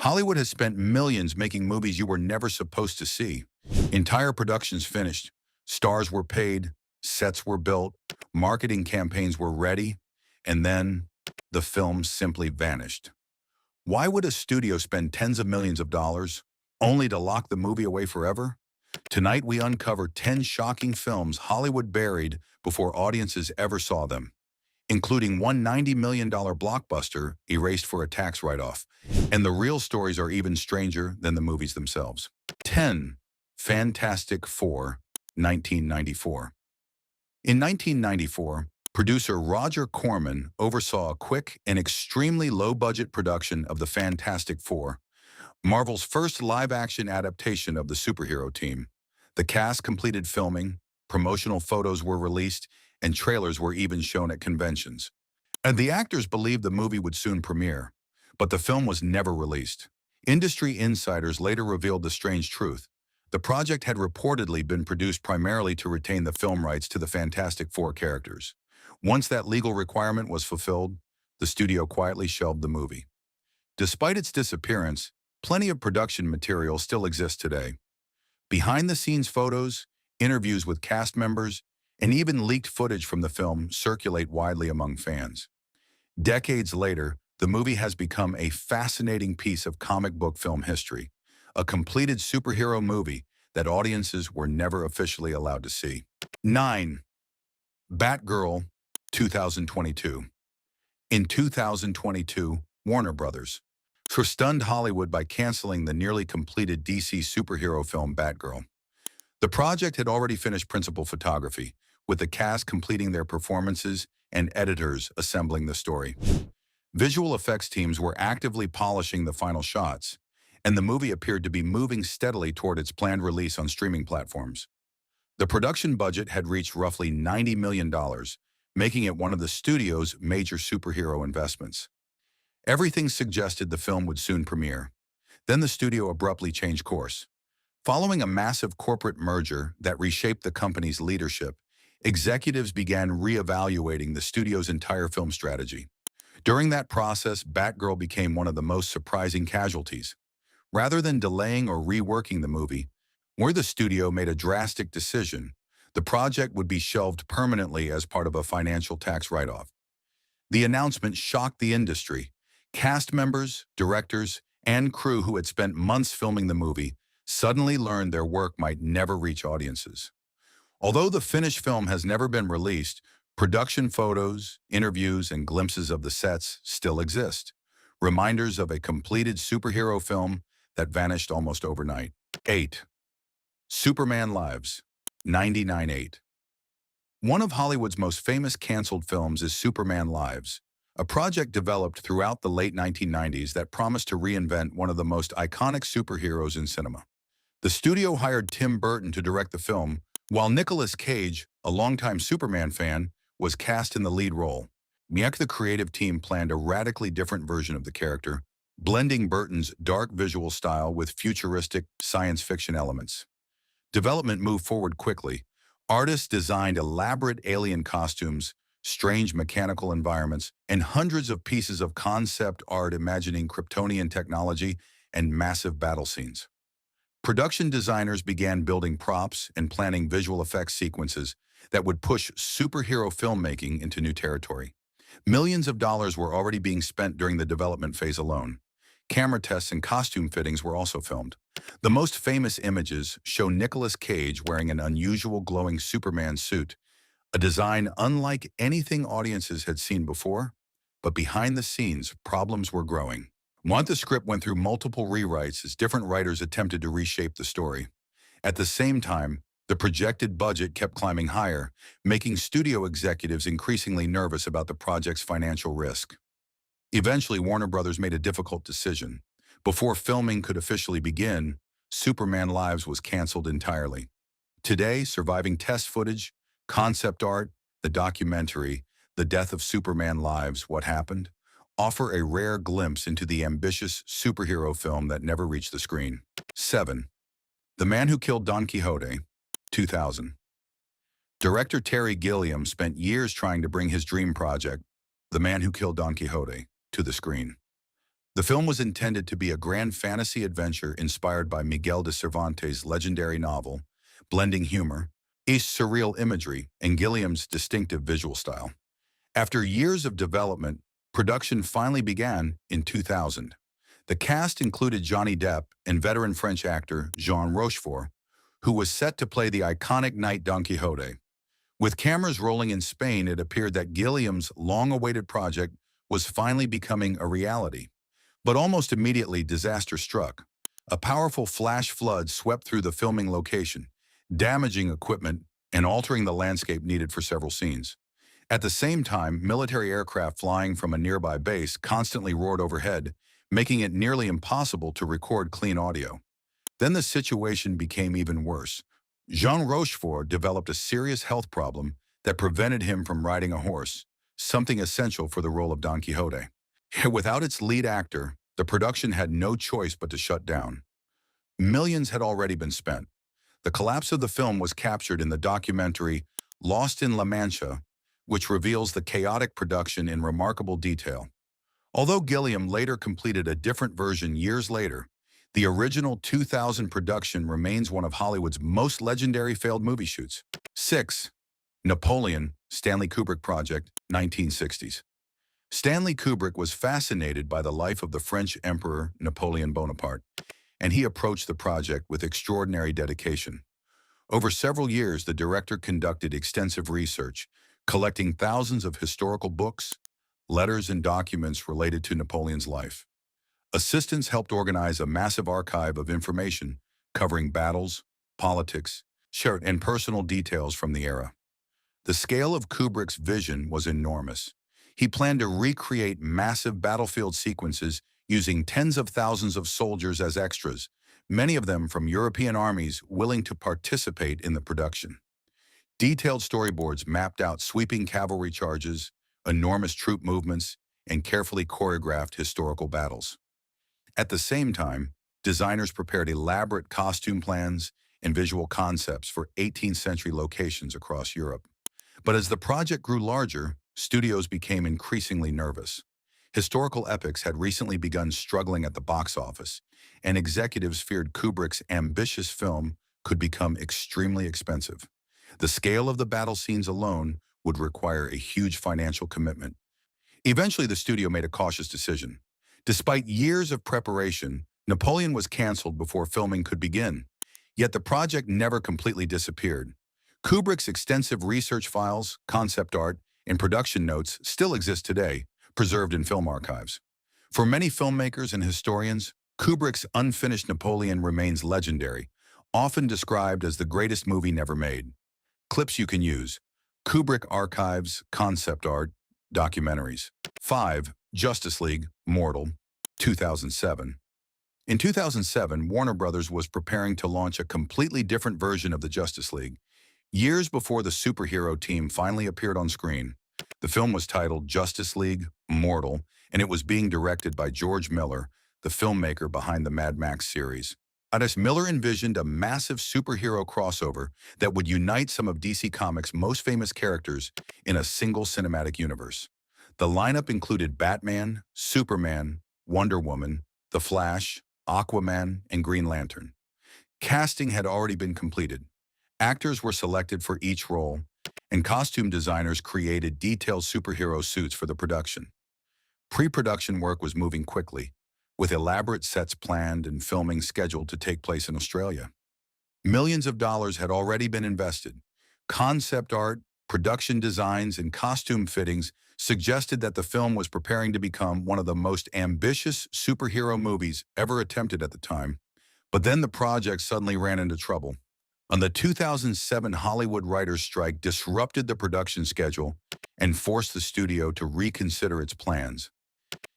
Hollywood has spent millions making movies you were never supposed to see. Entire productions finished, stars were paid, sets were built, marketing campaigns were ready, and then the film simply vanished. Why would a studio spend tens of millions of dollars only to lock the movie away forever? Tonight we uncover 10 shocking films Hollywood buried before audiences ever saw them, including one $90 million blockbuster erased for a tax write-off. And the real stories are even stranger than the movies themselves. 10. Fantastic Four, 1994. In 1994, producer Roger Corman oversaw a quick and extremely low-budget production of the Fantastic Four, Marvel's first live-action adaptation of the superhero team. The cast completed filming, promotional photos were released, and trailers were even shown at conventions. And the actors believed the movie would soon premiere, but the film was never released. Industry insiders later revealed the strange truth. The project had reportedly been produced primarily to retain the film rights to the Fantastic Four characters. Once that legal requirement was fulfilled, the studio quietly shelved the movie. Despite its disappearance, plenty of production material still exists today. Behind-the-scenes photos, interviews with cast members, and even leaked footage from the film circulate widely among fans. Decades later, the movie has become a fascinating piece of comic book film history, a completed superhero movie that audiences were never officially allowed to see. 9. Batgirl, 2022. In 2022, Warner Brothers stunned Hollywood by canceling the nearly completed DC superhero film Batgirl. The project had already finished principal photography, with the cast completing their performances and editors assembling the story. Visual effects teams were actively polishing the final shots, and the movie appeared to be moving steadily toward its planned release on streaming platforms. The production budget had reached roughly $90 million, making it one of the studio's major superhero investments. Everything suggested the film would soon premiere. Then the studio abruptly changed course. Following a massive corporate merger that reshaped the company's leadership, executives began reevaluating the studio's entire film strategy. During that process, Batgirl became one of the most surprising casualties. Rather than delaying or reworking the movie, where the studio made a drastic decision, the project would be shelved permanently as part of a financial tax write-off. The announcement shocked the industry. Cast members, directors, and crew who had spent months filming the movie suddenly learned their work might never reach audiences. Although the finished film has never been released, production photos, interviews, and glimpses of the sets still exist, reminders of a completed superhero film that vanished almost overnight. 8. Superman Lives, 99.8. One of Hollywood's most famous canceled films is Superman Lives, a project developed throughout the late 1990s that promised to reinvent one of the most iconic superheroes in cinema. The studio hired Tim Burton to direct the film, while Nicolas Cage, a longtime Superman fan, was cast in the lead role. Yet the creative team planned a radically different version of the character, blending Burton's dark visual style with futuristic science fiction elements. Development moved forward quickly. Artists designed elaborate alien costumes, strange mechanical environments, and hundreds of pieces of concept art imagining Kryptonian technology and massive battle scenes. Production designers began building props and planning visual effects sequences that would push superhero filmmaking into new territory. Millions of dollars were already being spent during the development phase alone. Camera tests and costume fittings were also filmed. The most famous images show Nicolas Cage wearing an unusual glowing Superman suit, a design unlike anything audiences had seen before. But behind the scenes, problems were growing. The script went through multiple rewrites as different writers attempted to reshape the story. At the same time, the projected budget kept climbing higher, making studio executives increasingly nervous about the project's financial risk. Eventually, Warner Brothers made a difficult decision. Before filming could officially begin, Superman Lives was canceled entirely. Today, surviving test footage, concept art, the documentary, The Death of Superman Lives, What Happened, offer a rare glimpse into the ambitious superhero film that never reached the screen. 7. The Man Who Killed Don Quixote, 2000. Director Terry Gilliam spent years trying to bring his dream project, The Man Who Killed Don Quixote, to the screen. The film was intended to be a grand fantasy adventure inspired by Miguel de Cervantes' legendary novel, blending humor, surreal imagery, and Gilliam's distinctive visual style. After years of development, production finally began in 2000. The cast included Johnny Depp and veteran French actor Jean Rochefort, who was set to play the iconic knight Don Quixote. With cameras rolling in Spain, it appeared that Gilliam's long-awaited project was finally becoming a reality. But almost immediately, disaster struck. A powerful flash flood swept through the filming location, damaging equipment and altering the landscape needed for several scenes. At the same time, military aircraft flying from a nearby base constantly roared overhead, making it nearly impossible to record clean audio. Then the situation became even worse. Jean Rochefort developed a serious health problem that prevented him from riding a horse, something essential for the role of Don Quixote. Without its lead actor, the production had no choice but to shut down. Millions had already been spent. The collapse of the film was captured in the documentary Lost in La Mancha, which reveals the chaotic production in remarkable detail. Although Gilliam later completed a different version years later, the original 2000 production remains one of Hollywood's most legendary failed movie shoots. 6. Napoleon, Stanley Kubrick Project, 1960s. Stanley Kubrick was fascinated by the life of the French Emperor Napoleon Bonaparte, and he approached the project with extraordinary dedication. Over several years, the director conducted extensive research, collecting thousands of historical books, letters, and documents related to Napoleon's life. Assistants helped organize a massive archive of information covering battles, politics, and personal details from the era. The scale of Kubrick's vision was enormous. He planned to recreate massive battlefield sequences using tens of thousands of soldiers as extras, many of them from European armies willing to participate in the production. Detailed storyboards mapped out sweeping cavalry charges, enormous troop movements, and carefully choreographed historical battles. At the same time, designers prepared elaborate costume plans and visual concepts for 18th century locations across Europe. But as the project grew larger, studios became increasingly nervous. Historical epics had recently begun struggling at the box office, and executives feared Kubrick's ambitious film could become extremely expensive. The scale of the battle scenes alone would require a huge financial commitment. Eventually, the studio made a cautious decision. Despite years of preparation, Napoleon was canceled before filming could begin. Yet the project never completely disappeared. Kubrick's extensive research files, concept art, and production notes still exist today, preserved in film archives. For many filmmakers and historians, Kubrick's unfinished Napoleon remains legendary, often described as the greatest movie never made. Clips you can use: Kubrick archives, concept art, documentaries. 5. Justice League, Mortal, 2007. In 2007, Warner Brothers was preparing to launch a completely different version of the Justice League. Years before the superhero team finally appeared on screen, the film was titled Justice League, Mortal, and it was being directed by George Miller, the filmmaker behind the Mad Max series. Miller envisioned a massive superhero crossover that would unite some of DC Comics' most famous characters in a single cinematic universe. The lineup included Batman, Superman, Wonder Woman, The Flash, Aquaman, and Green Lantern. Casting had already been completed. Actors were selected for each role, and costume designers created detailed superhero suits for the production. Pre-production work was moving quickly, with elaborate sets planned and filming scheduled to take place in Australia. Millions of dollars had already been invested. Concept art, production designs, and costume fittings suggested that the film was preparing to become one of the most ambitious superhero movies ever attempted at the time. But then the project suddenly ran into trouble. The 2007 Hollywood writers' strike disrupted the production schedule and forced the studio to reconsider its plans.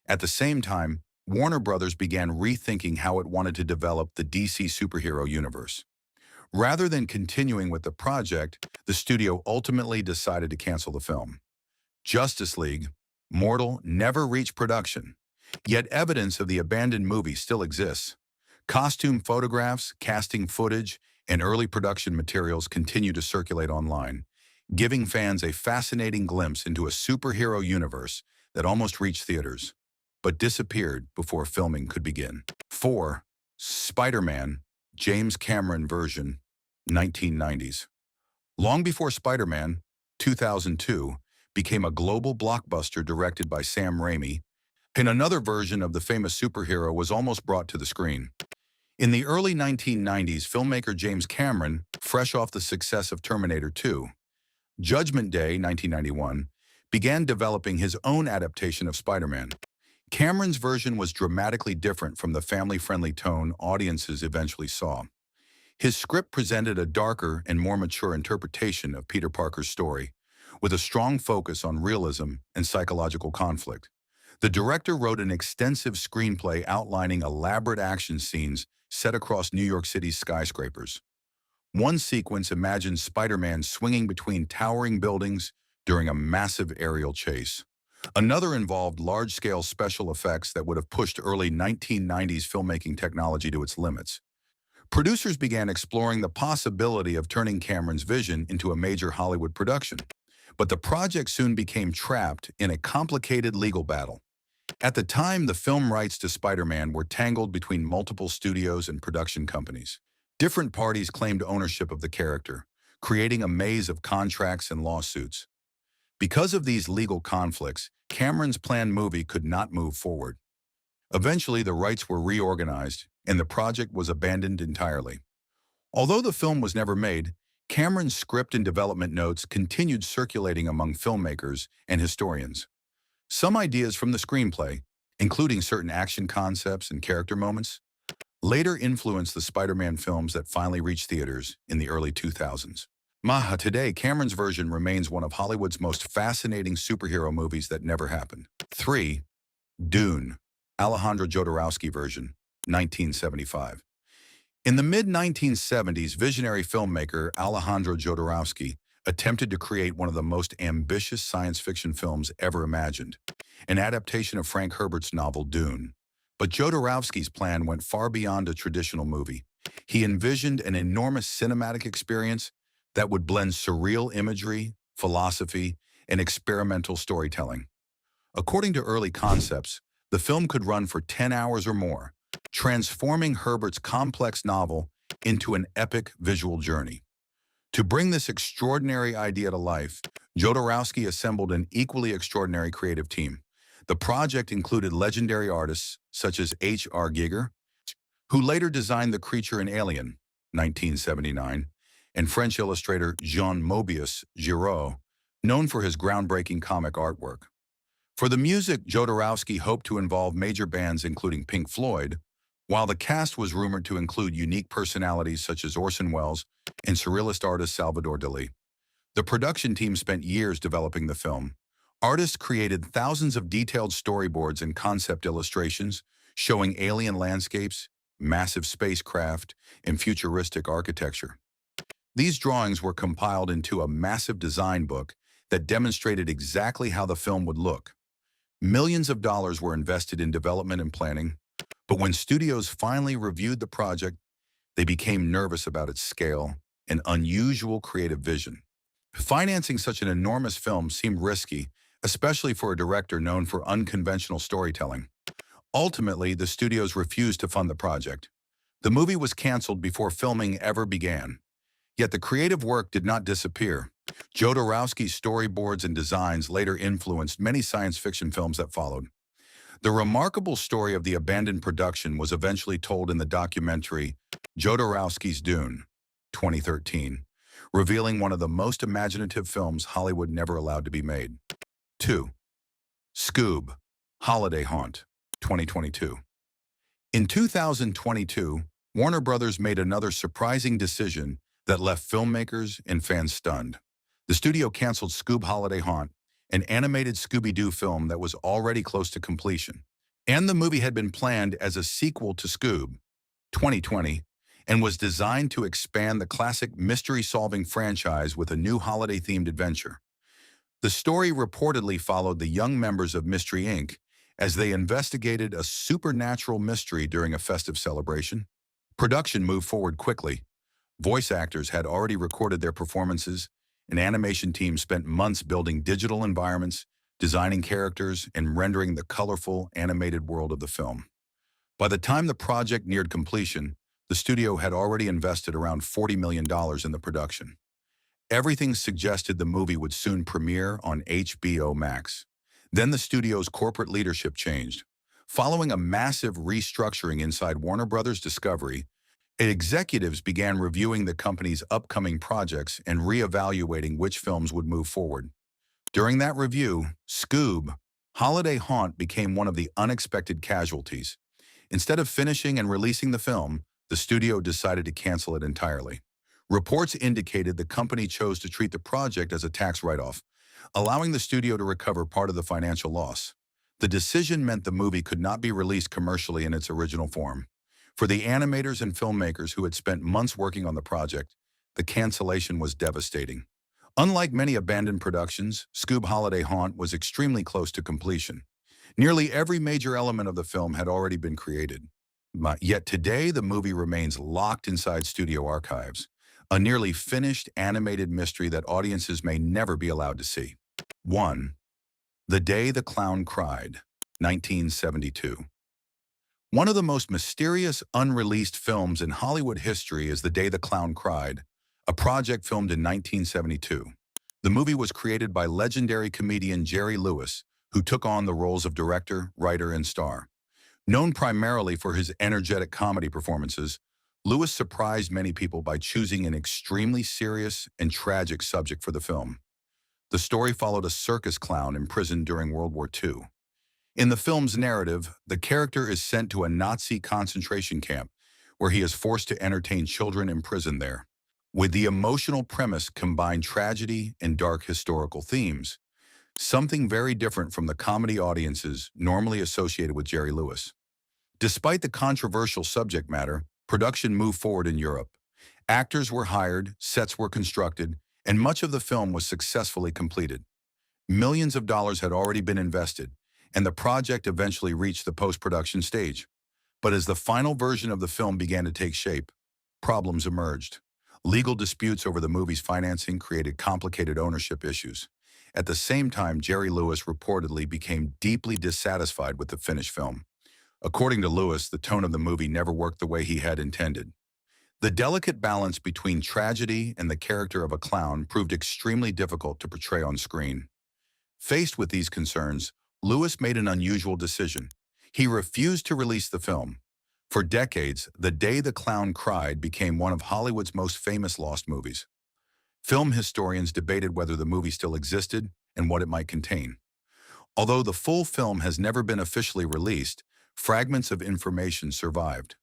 At the same time, Warner Brothers began rethinking how it wanted to develop the DC superhero universe. Rather than continuing with the project, the studio ultimately decided to cancel the film. Justice League, Mortal never reached production, yet evidence of the abandoned movie still exists. Costume photographs, casting footage, and early production materials continue to circulate online, giving fans a fascinating glimpse into a superhero universe that almost reached theaters. but disappeared before filming could begin. 4. Spider-Man, James Cameron version, 1990s. Long before Spider-Man, 2002, became a global blockbuster directed by Sam Raimi, and another version of the famous superhero was almost brought to the screen. In the early 1990s, filmmaker James Cameron, fresh off the success of Terminator 2, Judgment Day, 1991, began developing his own adaptation of Spider-Man. Cameron's version was dramatically different from the family-friendly tone audiences eventually saw. His script presented a darker and more mature interpretation of Peter Parker's story, with a strong focus on realism and psychological conflict. The director wrote an extensive screenplay outlining elaborate action scenes set across New York City's skyscrapers. One sequence imagines Spider-Man swinging between towering buildings during a massive aerial chase. Another involved large-scale special effects that would have pushed early 1990s filmmaking technology to its limits. Producers began exploring the possibility of turning Cameron's vision into a major Hollywood production, but the project soon became trapped in a complicated legal battle. At the time, the film rights to Spider-Man were tangled between multiple studios and production companies. Different parties claimed ownership of the character, creating a maze of contracts and lawsuits. Because of these legal conflicts, Cameron's planned movie could not move forward. Eventually, the rights were reorganized, and the project was abandoned entirely. Although the film was never made, Cameron's script and development notes continued circulating among filmmakers and historians. Some ideas from the screenplay, including certain action concepts and character moments, later influenced the Spider-Man films that finally reached theaters in the early 2000s. Today, Cameron's version remains one of Hollywood's most fascinating superhero movies that never happened. 3. Dune, Alejandro Jodorowsky version, 1975. In the mid-1970s, visionary filmmaker Alejandro Jodorowsky attempted to create one of the most ambitious science fiction films ever imagined, an adaptation of Frank Herbert's novel Dune. But Jodorowsky's plan went far beyond a traditional movie. He envisioned an enormous cinematic experience that would blend surreal imagery, philosophy, and experimental storytelling. According to early concepts, the film could run for 10 hours or more, transforming Herbert's complex novel into an epic visual journey. To bring this extraordinary idea to life, Jodorowsky assembled an equally extraordinary creative team. The project included legendary artists such as H.R. Giger, who later designed the creature in Alien, 1979, and French illustrator Jean Mobius Giraud, known for his groundbreaking comic artwork. For the music, Jodorowsky hoped to involve major bands including Pink Floyd, while the cast was rumored to include unique personalities such as Orson Welles and surrealist artist Salvador Dalí. The production team spent years developing the film. Artists created thousands of detailed storyboards and concept illustrations showing alien landscapes, massive spacecraft, and futuristic architecture. These drawings were compiled into a massive design book that demonstrated exactly how the film would look. Millions of dollars were invested in development and planning, but when studios finally reviewed the project, they became nervous about its scale and unusual creative vision. Financing such an enormous film seemed risky, especially for a director known for unconventional storytelling. Ultimately, the studios refused to fund the project. The movie was canceled before filming ever began. Yet the creative work did not disappear. Jodorowsky's storyboards and designs later influenced many science fiction films that followed. The remarkable story of the abandoned production was eventually told in the documentary Jodorowsky's Dune, 2013, revealing one of the most imaginative films Hollywood never allowed to be made. 2. Scoob, Holiday Haunt, 2022. In 2022, Warner Brothers made another surprising decision that left filmmakers and fans stunned. The studio canceled Scoob Holiday Haunt, an animated Scooby-Doo film that was already close to completion. And the movie had been planned as a sequel to Scoob, 2020, and was designed to expand the classic mystery-solving franchise with a new holiday-themed adventure. The story reportedly followed the young members of Mystery Inc. as they investigated a supernatural mystery during a festive celebration. Production moved forward quickly. Voice actors had already recorded their performances. An animation team spent months building digital environments, designing characters, and rendering the colorful, animated world of the film. By the time the project neared completion, the studio had already invested around $40 million in the production. Everything suggested the movie would soon premiere on HBO Max. Then the studio's corporate leadership changed. Following a massive restructuring inside Warner Brothers Discovery, executives began reviewing the company's upcoming projects and reevaluating which films would move forward. During that review, Scoob, Holiday Haunt became one of the unexpected casualties. Instead of finishing and releasing the film, the studio decided to cancel it entirely. Reports indicated the company chose to treat the project as a tax write-off, allowing the studio to recover part of the financial loss. The decision meant the movie could not be released commercially in its original form. For the animators and filmmakers who had spent months working on the project, the cancellation was devastating. Unlike many abandoned productions, Scoob Holiday Haunt was extremely close to completion. Nearly every major element of the film had already been created. Yet today, the movie remains locked inside studio archives, a nearly finished animated mystery that audiences may never be allowed to see. 1. The Day the Clown Cried, 1972. One of the most mysterious unreleased films in Hollywood history is The Day the Clown Cried, a project filmed in 1972. The movie was created by legendary comedian Jerry Lewis, who took on the roles of director, writer, and star. Known primarily for his energetic comedy performances, Lewis surprised many people by choosing an extremely serious and tragic subject for the film. The story followed a circus clown imprisoned during World War II. In the film's narrative, the character is sent to a Nazi concentration camp where he is forced to entertain children imprisoned there. With the emotional premise combined tragedy and dark historical themes, something very different from the comedy audiences normally associated with Jerry Lewis. Despite the controversial subject matter, production moved forward in Europe. Actors were hired, sets were constructed, and much of the film was successfully completed. Millions of dollars had already been invested, and the project eventually reached the post-production stage. But as the final version of the film began to take shape, problems emerged. Legal disputes over the movie's financing created complicated ownership issues. At the same time, Jerry Lewis reportedly became deeply dissatisfied with the finished film. According to Lewis, the tone of the movie never worked the way he had intended. The delicate balance between tragedy and the character of a clown proved extremely difficult to portray on screen. Faced with these concerns, Lewis made an unusual decision. He refused to release the film. For decades, The Day the Clown Cried became one of Hollywood's most famous lost movies. Film historians debated whether the movie still existed and what it might contain. Although the full film has never been officially released, fragments of information survived.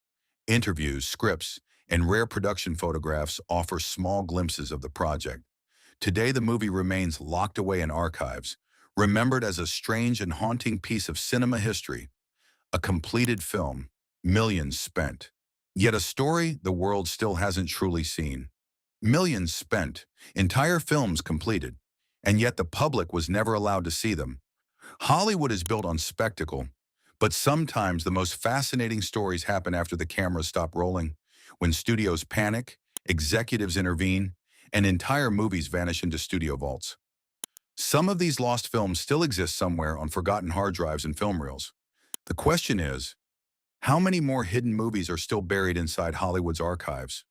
Interviews, scripts, and rare production photographs offer small glimpses of the project. Today, the movie remains locked away in archives, remembered as a strange and haunting piece of cinema history. A completed film, millions spent. Yet a story the world still hasn't truly seen. Millions spent, entire films completed, and yet the public was never allowed to see them. Hollywood is built on spectacle, but sometimes the most fascinating stories happen after the cameras stop rolling, when studios panic, executives intervene, and entire movies vanish into studio vaults. Some of these lost films still exist somewhere on forgotten hard drives and film reels. The question is, how many more hidden movies are still buried inside Hollywood's archives?